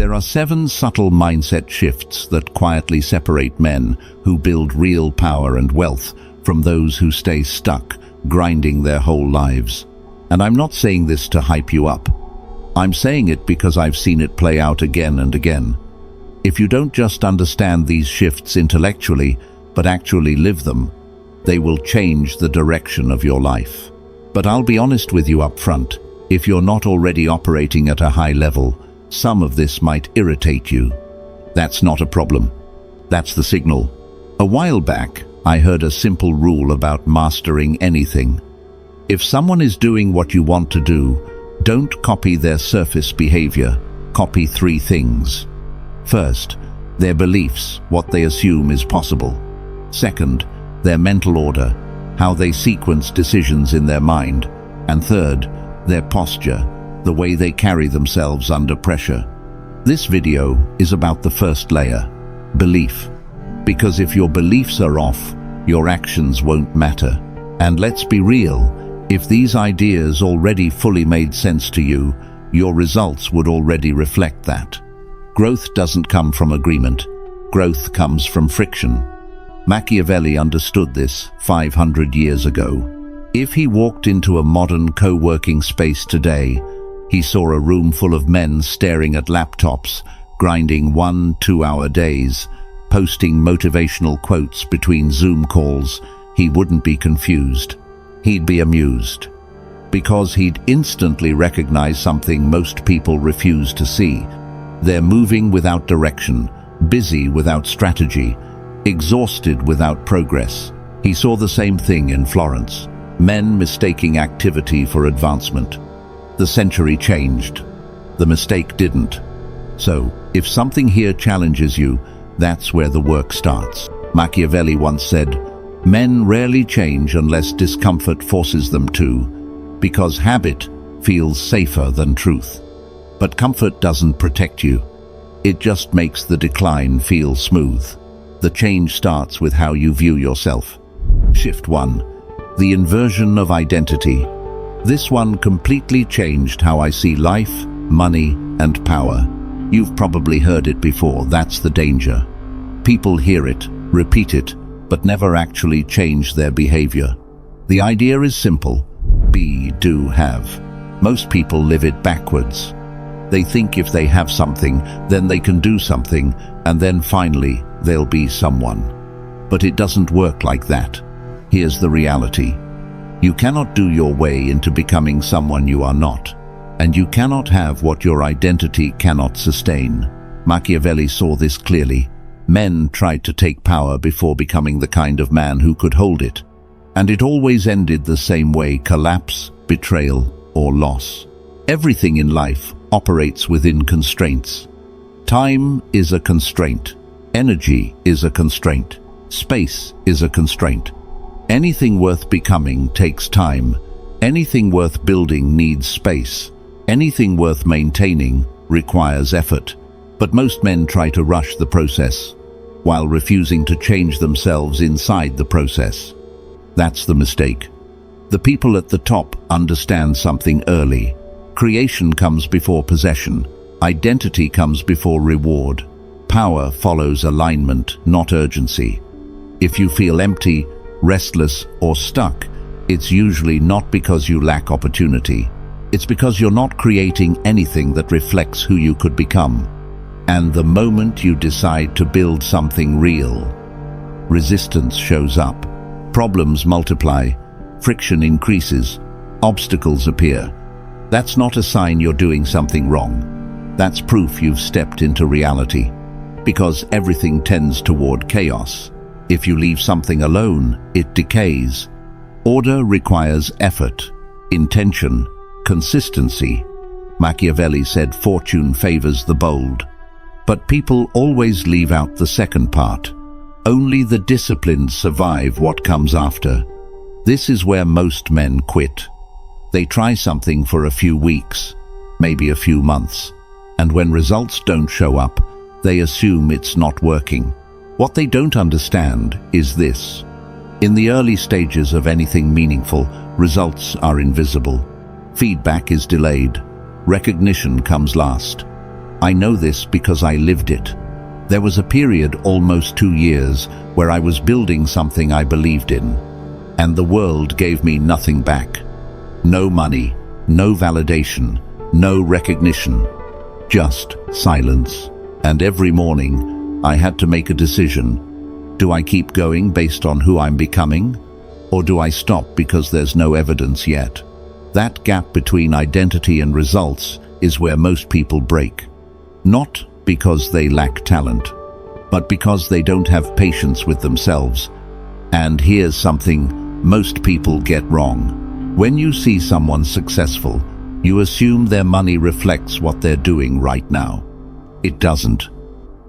There are 7 subtle mindset shifts that quietly separate men who build real power and wealth from those who stay stuck, grinding their whole lives. And I'm not saying this to hype you up. I'm saying it because I've seen it play out again and again. If you don't just understand these shifts intellectually, but actually live them, they will change the direction of your life. But I'll be honest with you up front. If you're not already operating at a high level, some of this might irritate you. That's not a problem. That's the signal. A while back, I heard a simple rule about mastering anything. If someone is doing what you want to do, don't copy their surface behavior. Copy 3 things. First, their beliefs, what they assume is possible. Second, their mental order, how they sequence decisions in their mind. And third, their posture, the way they carry themselves under pressure. This video is about the first layer, belief. Because if your beliefs are off, your actions won't matter. And let's be real, if these ideas already fully made sense to you, your results would already reflect that. Growth doesn't come from agreement. Growth comes from friction. Machiavelli understood this 500 years ago. If he walked into a modern co-working space today, he saw a room full of men staring at laptops, grinding 1-2-hour days, posting motivational quotes between Zoom calls. He wouldn't be confused. He'd be amused. Because he'd instantly recognize something most people refuse to see. They're moving without direction, busy without strategy, exhausted without progress. He saw the same thing in Florence. Men mistaking activity for advancement. The century changed. The mistake didn't. So, if something here challenges you, that's where the work starts. Machiavelli once said, "Men rarely change unless discomfort forces them to, because habit feels safer than truth." But comfort doesn't protect you. It just makes the decline feel smooth. The change starts with how you view yourself. Shift 1. The inversion of identity. This one completely changed how I see life, money, and power. You've probably heard it before. That's the danger. People hear it, repeat it, but never actually change their behavior. The idea is simple. Be, do, have. Most people live it backwards. They think if they have something, then they can do something, and then finally, they'll be someone. But it doesn't work like that. Here's the reality. You cannot do your way into becoming someone you are not, and you cannot have what your identity cannot sustain. Machiavelli saw this clearly. Men tried to take power before becoming the kind of man who could hold it, and it always ended the same way: collapse, betrayal, or loss. Everything in life operates within constraints. Time is a constraint. Energy is a constraint. Space is a constraint. Anything worth becoming takes time. Anything worth building needs space. Anything worth maintaining requires effort. But most men try to rush the process, while refusing to change themselves inside the process. That's the mistake. The people at the top understand something early. Creation comes before possession. Identity comes before reward. Power follows alignment, not urgency. If you feel empty, restless, or stuck, it's usually not because you lack opportunity. It's because you're not creating anything that reflects who you could become. And the moment you decide to build something real, resistance shows up. Problems multiply, friction increases, obstacles appear. That's not a sign you're doing something wrong. That's proof you've stepped into reality. Because everything tends toward chaos. If you leave something alone, it decays. Order requires effort, intention, consistency. Machiavelli said fortune favors the bold. But people always leave out the second part. Only the disciplined survive what comes after. This is where most men quit. They try something for a few weeks, maybe a few months, and when results don't show up, they assume it's not working. What they don't understand is this. In the early stages of anything meaningful, results are invisible. Feedback is delayed. Recognition comes last. I know this because I lived it. There was a period, almost 2 years, where I was building something I believed in, and the world gave me nothing back. No money, no validation, no recognition, just silence. And every morning, I had to make a decision. Do I keep going based on who I'm becoming? Or do I stop because there's no evidence yet? That gap between identity and results is where most people break. Not because they lack talent, but because they don't have patience with themselves. And here's something most people get wrong. When you see someone successful, you assume their money reflects what they're doing right now. It doesn't.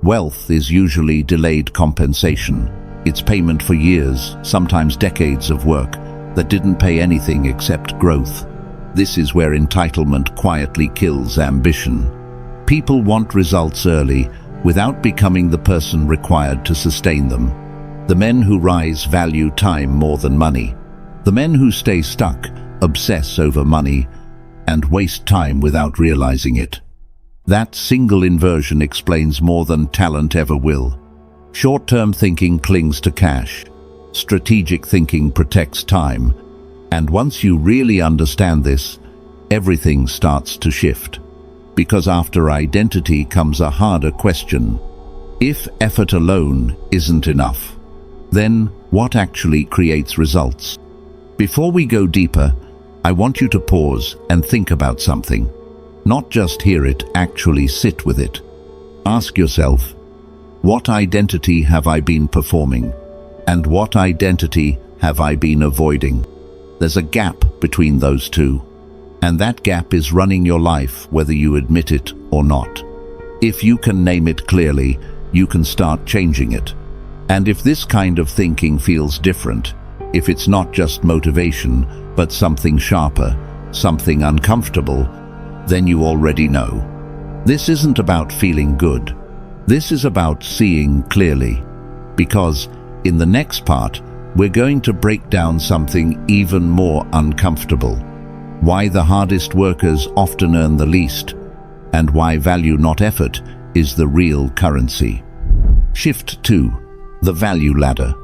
Wealth is usually delayed compensation. It's payment for years, sometimes decades of work that didn't pay anything except growth. This is where entitlement quietly kills ambition. People want results early without becoming the person required to sustain them. The men who rise value time more than money. The men who stay stuck obsess over money and waste time without realizing it. That single inversion explains more than talent ever will. Short-term thinking clings to cash. Strategic thinking protects time. And once you really understand this, everything starts to shift. Because after identity comes a harder question. If effort alone isn't enough, then what actually creates results? Before we go deeper, I want you to pause and think about something. Not just hear it, actually sit with it. Ask yourself, what identity have I been performing? And what identity have I been avoiding? There's a gap between those two. And that gap is running your life, whether you admit it or not. If you can name it clearly, you can start changing it. And if this kind of thinking feels different, if it's not just motivation, but something sharper, something uncomfortable, then you already know. This isn't about feeling good. This is about seeing clearly. Because in the next part, we're going to break down something even more uncomfortable. Why the hardest workers often earn the least, and why value not effort is the real currency. Shift 2. The value ladder.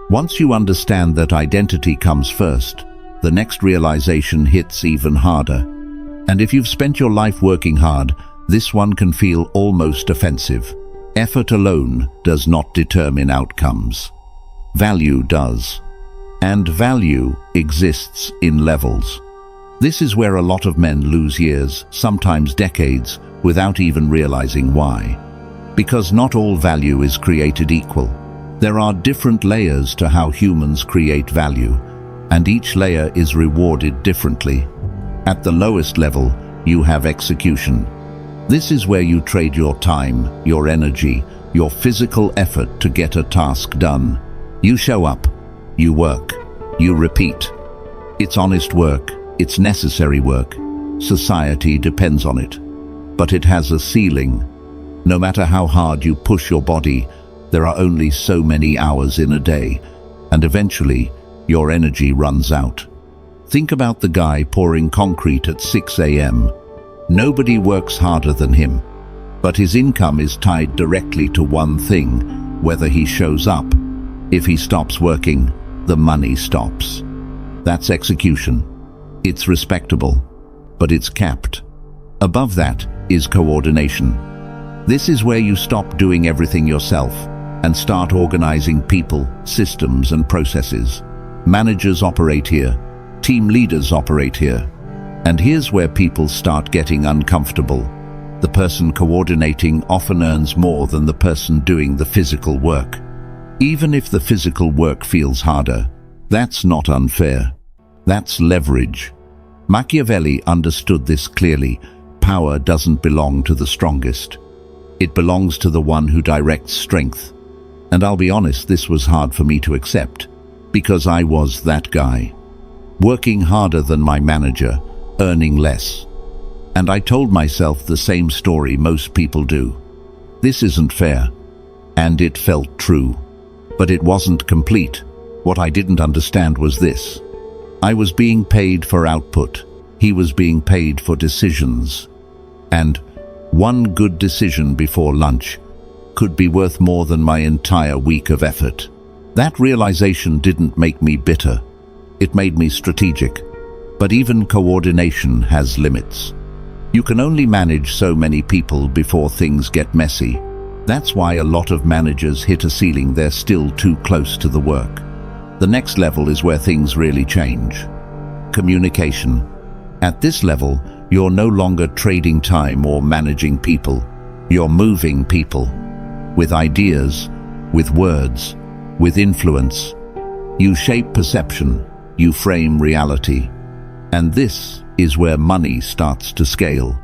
Once you understand that identity comes first, the next realization hits even harder. And if you've spent your life working hard, this one can feel almost offensive. Effort alone does not determine outcomes. Value does. And value exists in levels. This is where a lot of men lose years, sometimes decades, without even realizing why. Because not all value is created equal. There are different layers to how humans create value, and each layer is rewarded differently. At the lowest level, you have execution. This is where you trade your time, your energy, your physical effort to get a task done. You show up, you work, you repeat. It's honest work. It's necessary work. Society depends on it. But it has a ceiling. No matter how hard you push your body, there are only so many hours in a day, and eventually, your energy runs out. Think about the guy pouring concrete at 6 a.m. Nobody works harder than him, but his income is tied directly to one thing, whether he shows up. If he stops working, the money stops. That's execution. It's respectable, but it's capped. Above that is coordination. This is where you stop doing everything yourself and start organizing people, systems, and processes. Managers operate here. Team leaders operate here. And here's where people start getting uncomfortable. The person coordinating often earns more than the person doing the physical work. Even if the physical work feels harder, that's not unfair. That's leverage. Machiavelli understood this clearly. Power doesn't belong to the strongest. It belongs to the one who directs strength. And I'll be honest, this was hard for me to accept, because I was that guy. Working harder than my manager, earning less. And I told myself the same story most people do. This isn't fair. And it felt true. But it wasn't complete. What I didn't understand was this. I was being paid for output. He was being paid for decisions. And One good decision before lunch could be worth more than my entire week of effort. That realization didn't make me bitter. It made me strategic. But even coordination has limits. You can only manage so many people before things get messy. That's why a lot of managers hit a ceiling. They're still too close to the work. The next level is where things really change. Communication. At this level, you're no longer trading time or managing people. You're moving people. With ideas, with words, with influence. You shape perception, you frame reality. And this is where money starts to scale.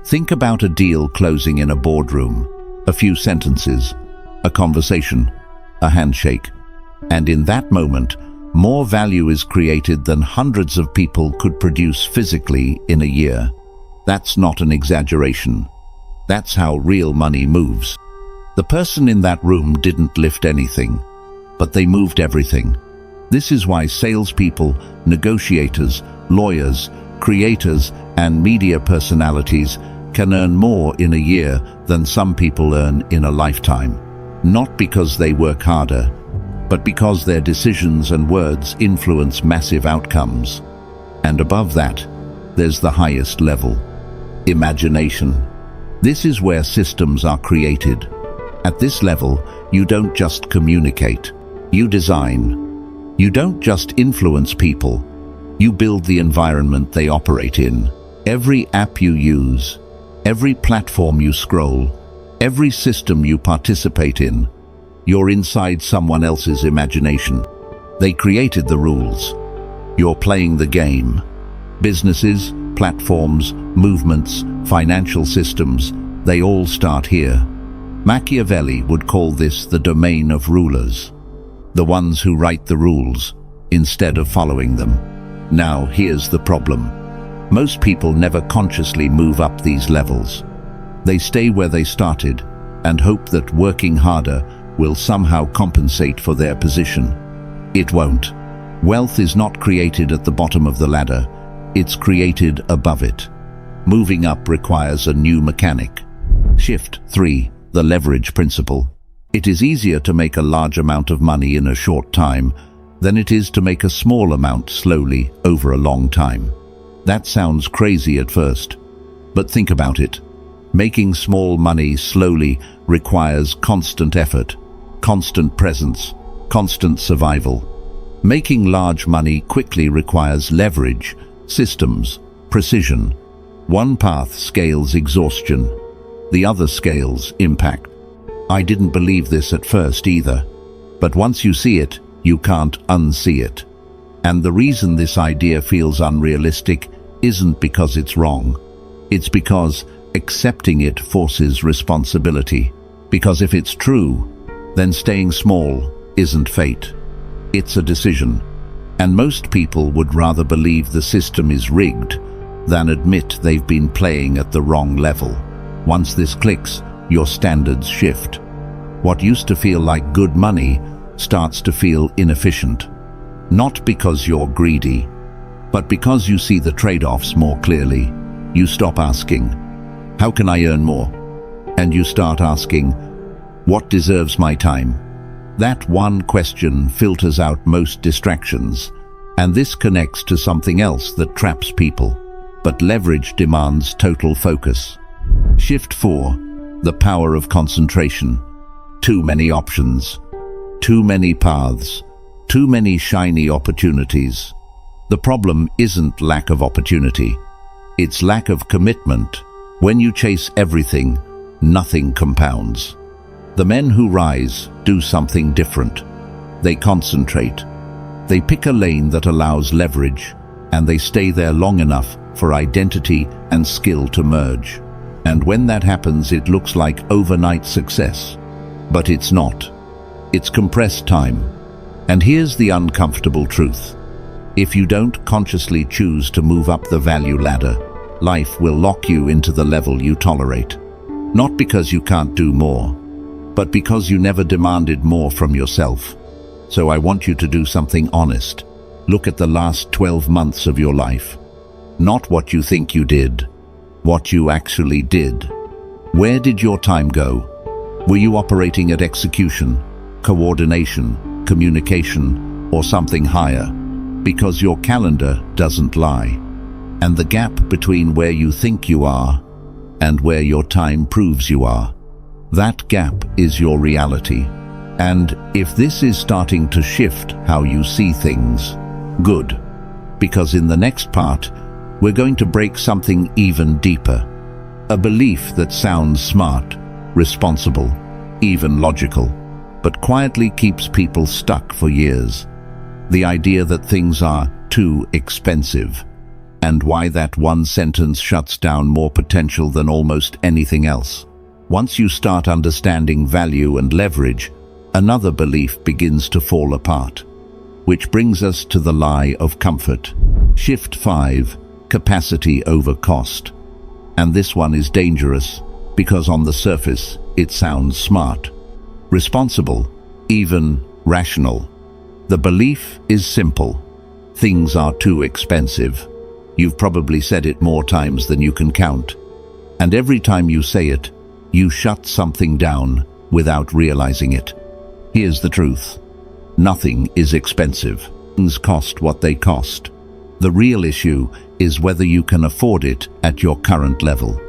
Think about a deal closing in a boardroom. A few sentences, a conversation, a handshake. And in that moment, more value is created than hundreds of people could produce physically in a year. That's not an exaggeration. That's how real money moves. The person in that room didn't lift anything, but they moved everything. This is why salespeople, negotiators, lawyers, creators, and media personalities can earn more in a year than some people earn in a lifetime. Not because they work harder, but because their decisions and words influence massive outcomes. And above that, there's the highest level. Imagination. This is where systems are created. At this level, you don't just communicate, you design. You don't just influence people, you build the environment they operate in. Every app you use, every platform you scroll, every system you participate in, you're inside someone else's imagination. They created the rules. You're playing the game. Businesses, platforms, movements, financial systems, they all start here. Machiavelli would call this the domain of rulers, the ones who write the rules instead of following them. Now, here's the problem. Most people never consciously move up these levels. They stay where they started and hope that working harder will somehow compensate for their position. It won't. Wealth is not created at the bottom of the ladder, it's created above it. Moving up requires a new mechanic. Shift 3. The leverage principle. It is easier to make a large amount of money in a short time than it is to make a small amount slowly over a long time. That sounds crazy at first, but think about it. Making small money slowly requires constant effort, constant presence, constant survival. Making large money quickly requires leverage, systems, precision. One path scales exhaustion, the other scales impact. I didn't believe this at first either, but once you see it, you can't unsee it. And the reason this idea feels unrealistic isn't because it's wrong. It's because accepting it forces responsibility. Because if it's true, then staying small isn't fate. It's a decision. And most people would rather believe the system is rigged than admit they've been playing at the wrong level. Once this clicks, your standards shift. What used to feel like good money starts to feel inefficient. Not because you're greedy, but because you see the trade-offs more clearly. You stop asking, how can I earn more? And you start asking, what deserves my time? That one question filters out most distractions, and this connects to something else that traps people. But leverage demands total focus. Shift 4. The power of concentration. Too many options. Too many paths. Too many shiny opportunities. The problem isn't lack of opportunity. It's lack of commitment. When you chase everything, nothing compounds. The men who rise do something different. They concentrate. They pick a lane that allows leverage, and they stay there long enough for identity and skill to merge. And when that happens, it looks like overnight success. But it's not. It's compressed time. And here's the uncomfortable truth. If you don't consciously choose to move up the value ladder, life will lock you into the level you tolerate. Not because you can't do more, but because you never demanded more from yourself. So I want you to do something honest. Look at the last 12 months of your life. Not what you think you did, what you actually did. Where did your time go? Were you operating at execution, coordination, communication, or something higher? Because your calendar doesn't lie. And the gap between where you think you are and where your time proves you are, that gap is your reality. And if this is starting to shift how you see things, good. Because in the next part, we're going to break something even deeper. A belief that sounds smart, responsible, even logical, but quietly keeps people stuck for years. The idea that things are too expensive, and why that one sentence shuts down more potential than almost anything else. Once you start understanding value and leverage, another belief begins to fall apart. Which brings us to the lie of comfort. Shift 5, capacity over cost. And this one is dangerous because on the surface it sounds smart, responsible, even rational. The belief is simple. Things are too expensive. You've probably said it more times than you can count. And every time you say it, you shut something down without realizing it. Here's the truth. Nothing is expensive. Things cost what they cost. The real issue is whether you can afford it at your current level.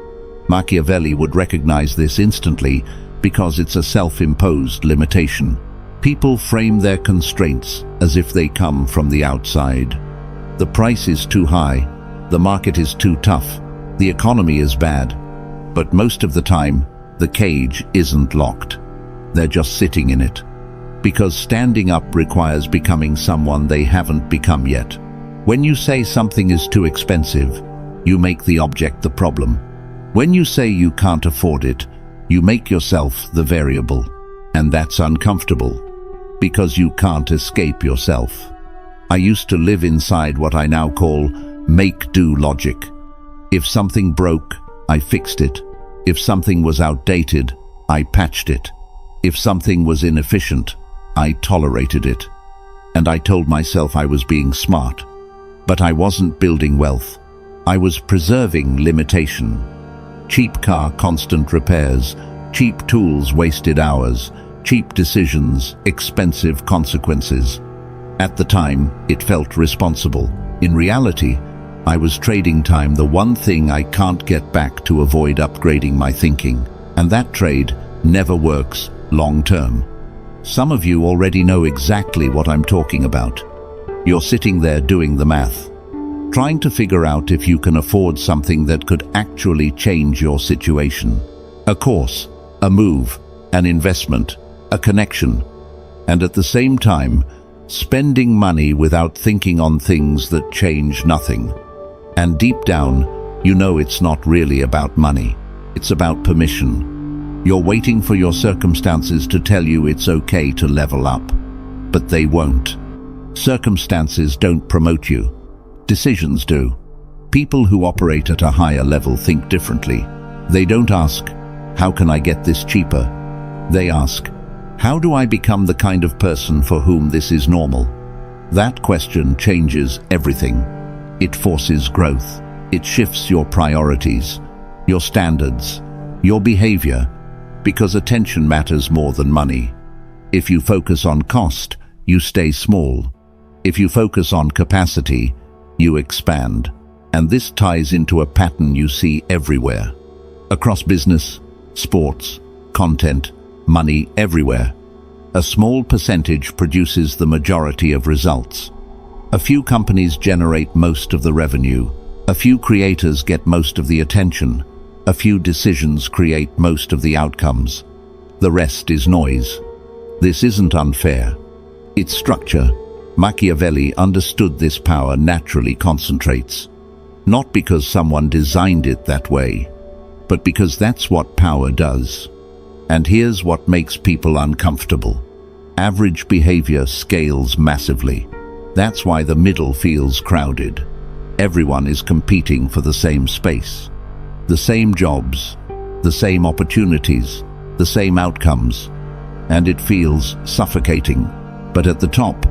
Machiavelli would recognize this instantly because it's a self-imposed limitation. People frame their constraints as if they come from the outside. The price is too high, the market is too tough, the economy is bad. But most of the time, the cage isn't locked. They're just sitting in it. Because standing up requires becoming someone they haven't become yet. When you say something is too expensive, you make the object the problem. When you say you can't afford it, you make yourself the variable. And that's uncomfortable, because you can't escape yourself. I used to live inside what I now call make-do logic. If something broke, I fixed it. If something was outdated, I patched it. If something was inefficient, I tolerated it. And I told myself I was being smart. But I wasn't building wealth. I was preserving limitation. Cheap car, constant repairs. Cheap tools, wasted hours. Cheap decisions, expensive consequences. At the time, it felt responsible. In reality, I was trading time, the one thing I can't get back, to avoid upgrading my thinking. And that trade never works long term. Some of you already know exactly what I'm talking about. You're sitting there doing the math, trying to figure out if you can afford something that could actually change your situation. A course, a move, an investment, a connection, and at the same time, spending money without thinking on things that change nothing. And deep down, you know it's not really about money. It's about permission. You're waiting for your circumstances to tell you it's okay to level up. But they won't. Circumstances don't promote you. Decisions do. People who operate at a higher level think differently. They don't ask, how can I get this cheaper? They ask, how do I become the kind of person for whom this is normal? That question changes everything. It forces growth. It shifts your priorities, your standards, your behavior, because attention matters more than money. If you focus on cost, you stay small. If you focus on capacity, you expand. And this ties into a pattern you see everywhere. Across business, sports, content, money, everywhere. A small percentage produces the majority of results. A few companies generate most of the revenue. A few creators get most of the attention. A few decisions create most of the outcomes. The rest is noise. This isn't unfair. It's structure. Machiavelli understood this power naturally concentrates. Not because someone designed it that way, but because that's what power does. And here's what makes people uncomfortable. Average behavior scales massively. That's why the middle feels crowded. Everyone is competing for the same space. The same jobs, the same opportunities, the same outcomes. And it feels suffocating. But at the top,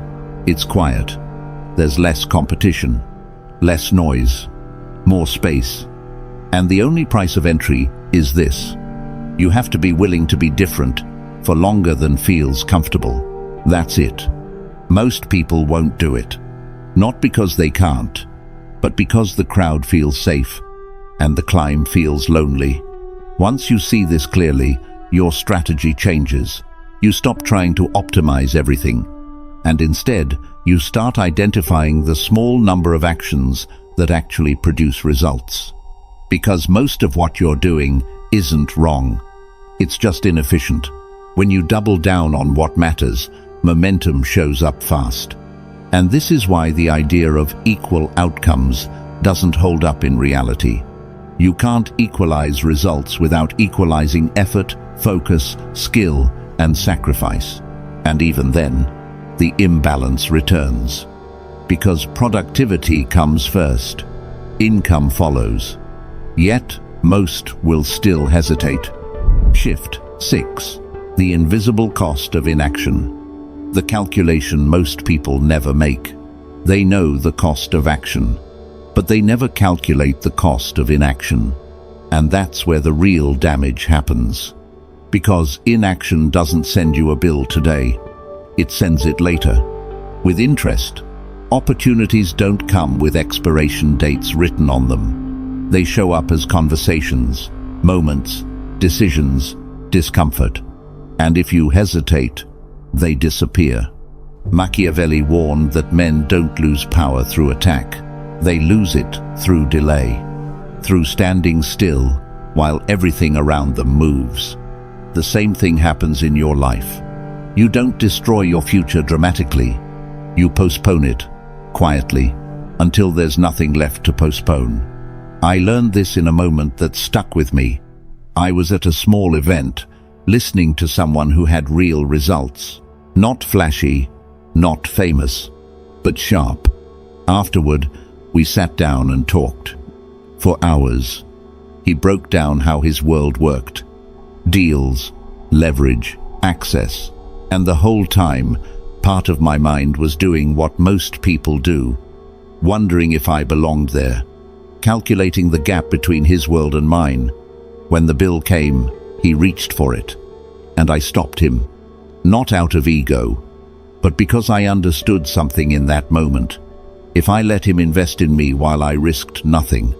it's quiet. There's less competition, less noise, more space. And the only price of entry is this: You have to be willing to be different for longer than feels comfortable. That's it. Most people won't do it. Not because they can't, but because the crowd feels safe and the climb feels lonely. Once you see this clearly, your strategy changes. You stop trying to optimize everything, and instead, you start identifying the small number of actions that actually produce results. Because most of what you're doing isn't wrong. It's just inefficient. When you double down on what matters, momentum shows up fast. And this is why the idea of equal outcomes doesn't hold up in reality. You can't equalize results without equalizing effort, focus, skill, and sacrifice. And even then, the imbalance returns. Because productivity comes first, income follows. Yet, most will still hesitate. Shift 6. The invisible cost of inaction. The calculation most people never make. They know the cost of action, but they never calculate the cost of inaction. And that's where the real damage happens. Because inaction doesn't send you a bill today. It sends it later. With interest, opportunities don't come with expiration dates written on them. They show up as conversations, moments, decisions, discomfort. And if you hesitate, they disappear. Machiavelli warned that men don't lose power through attack. They lose it through delay, through standing still while everything around them moves. The same thing happens in your life. You don't destroy your future dramatically. You postpone it, quietly, until there's nothing left to postpone. I learned this in a moment that stuck with me. I was at a small event, listening to someone who had real results. Not flashy, not famous, but sharp. Afterward, we sat down and talked. For hours. He broke down how his world worked. Deals, leverage, access. And the whole time, part of my mind was doing what most people do, wondering if I belonged there, calculating the gap between his world and mine. When the bill came, he reached for it, and I stopped him, not out of ego, but because I understood something in that moment. If I let him invest in me while I risked nothing,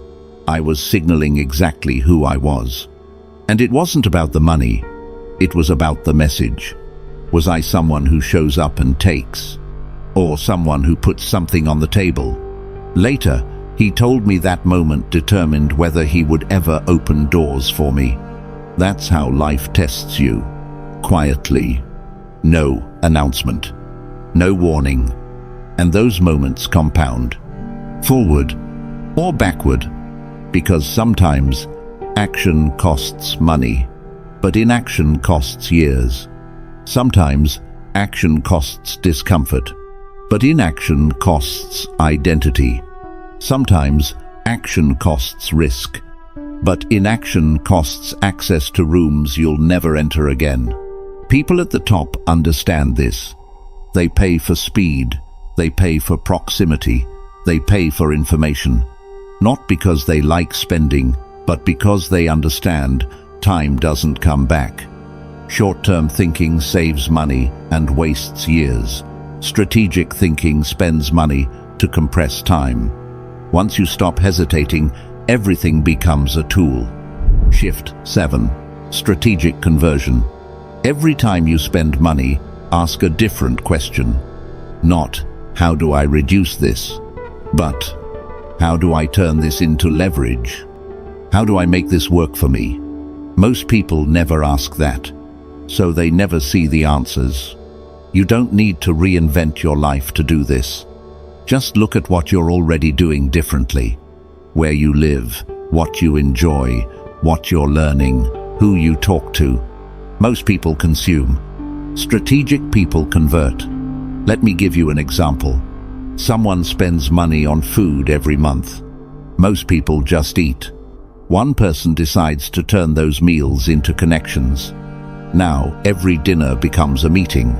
I was signaling exactly who I was. And it wasn't about the money, it was about the message. Was I someone who shows up and takes, or someone who puts something on the table? Later, he told me that moment determined whether he would ever open doors for me. That's how life tests you. Quietly. No announcement. No warning. And those moments compound. Forward or backward. Because sometimes action costs money, but inaction costs years. Sometimes action costs discomfort, but inaction costs identity. Sometimes action costs risk, but inaction costs access to rooms you'll never enter again. People at the top understand this. They pay for speed, they pay for proximity, they pay for information. Not because they like spending, but because they understand time doesn't come back. Short-term thinking saves money and wastes years. Strategic thinking spends money to compress time. Once you stop hesitating, everything becomes a tool. Shift 7. Strategic conversion. Every time you spend money, ask a different question. Not, how do I reduce this? But, how do I turn this into leverage? How do I make this work for me? Most people never ask that, so they never see the answers. You don't need to reinvent your life to do this. Just look at what you're already doing differently. Where you live, what you enjoy, what you're learning, who you talk to. Most people consume. Strategic people convert. Let me give you an example. Someone spends money on food every month. Most people just eat. One person decides to turn those meals into connections. Now, every dinner becomes a meeting.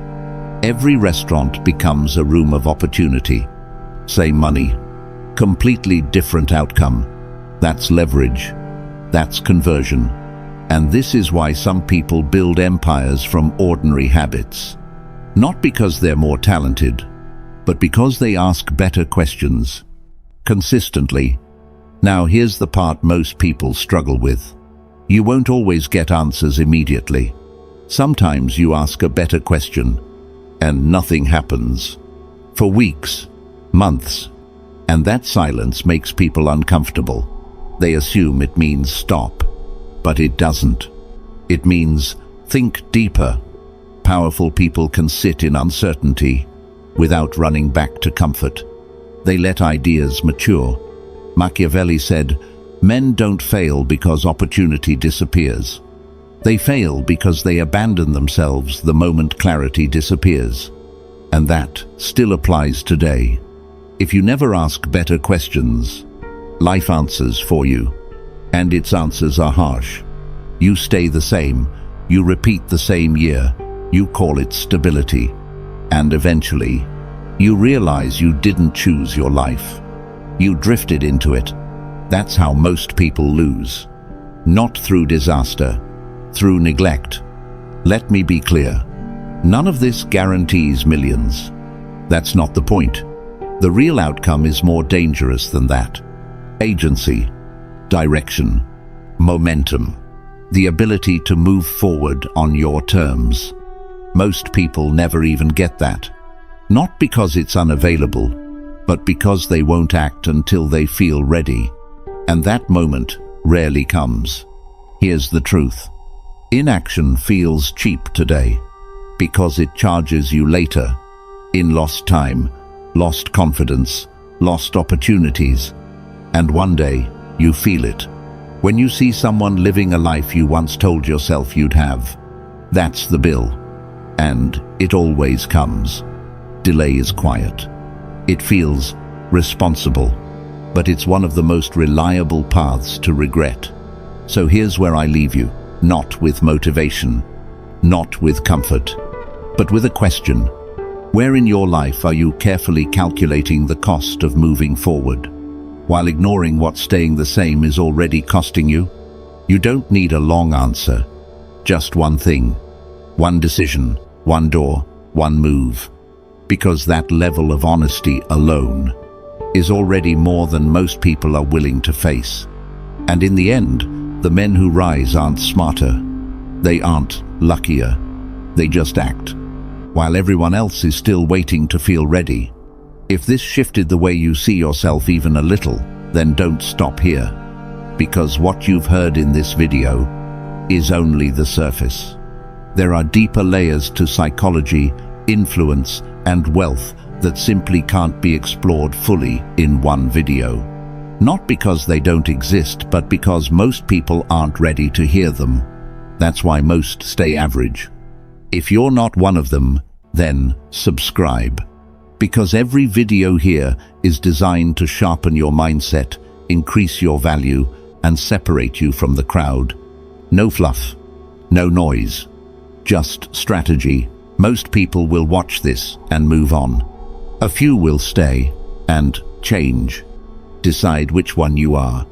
Every restaurant becomes a room of opportunity. Same money. Completely different outcome. That's leverage. That's conversion. And this is why some people build empires from ordinary habits. Not because they're more talented, but because they ask better questions. Consistently. Now here's the part most people struggle with. You won't always get answers immediately. Sometimes you ask a better question, and nothing happens. For weeks, months. And that silence makes people uncomfortable. They assume it means stop. But it doesn't. It means think deeper. Powerful people can sit in uncertainty without running back to comfort. They let ideas mature. Machiavelli said, "Men don't fail because opportunity disappears. They fail because they abandon themselves the moment clarity disappears." And that still applies today. If you never ask better questions, life answers for you. And its answers are harsh. You stay the same, you repeat the same year, you call it stability. And eventually, you realize you didn't choose your life. You drifted into it. That's how most people lose. Not through disaster, through neglect. Let me be clear. None of this guarantees millions. That's not the point. The real outcome is more dangerous than that. Agency, direction, momentum, the ability to move forward on your terms. Most people never even get that. Not because it's unavailable, but because they won't act until they feel ready. And that moment rarely comes. Here's the truth. Inaction feels cheap today because it charges you later in lost time, lost confidence, lost opportunities. And one day, you feel it. When you see someone living a life you once told yourself you'd have. That's the bill. And it always comes. Delay is quiet. It feels responsible, but it's one of the most reliable paths to regret. So here's where I leave you, not with motivation, not with comfort, but with a question. Where in your life are you carefully calculating the cost of moving forward, while ignoring what staying the same is already costing you? You don't need a long answer, just one thing, one decision, one door, one move. Because that level of honesty alone is already more than most people are willing to face. And in the end, the men who rise aren't smarter. They aren't luckier. They just act, while everyone else is still waiting to feel ready. If this shifted the way you see yourself even a little, then don't stop here. Because what you've heard in this video is only the surface. There are deeper layers to psychology, influence, and wealth that simply can't be explored fully in one video. Not because they don't exist, but because most people aren't ready to hear them. That's why most stay average. If you're not one of them, then subscribe. Because every video here is designed to sharpen your mindset, increase your value, and separate you from the crowd. No fluff, no noise, just strategy. Most people will watch this and move on. A few will stay and change. Decide which one you are.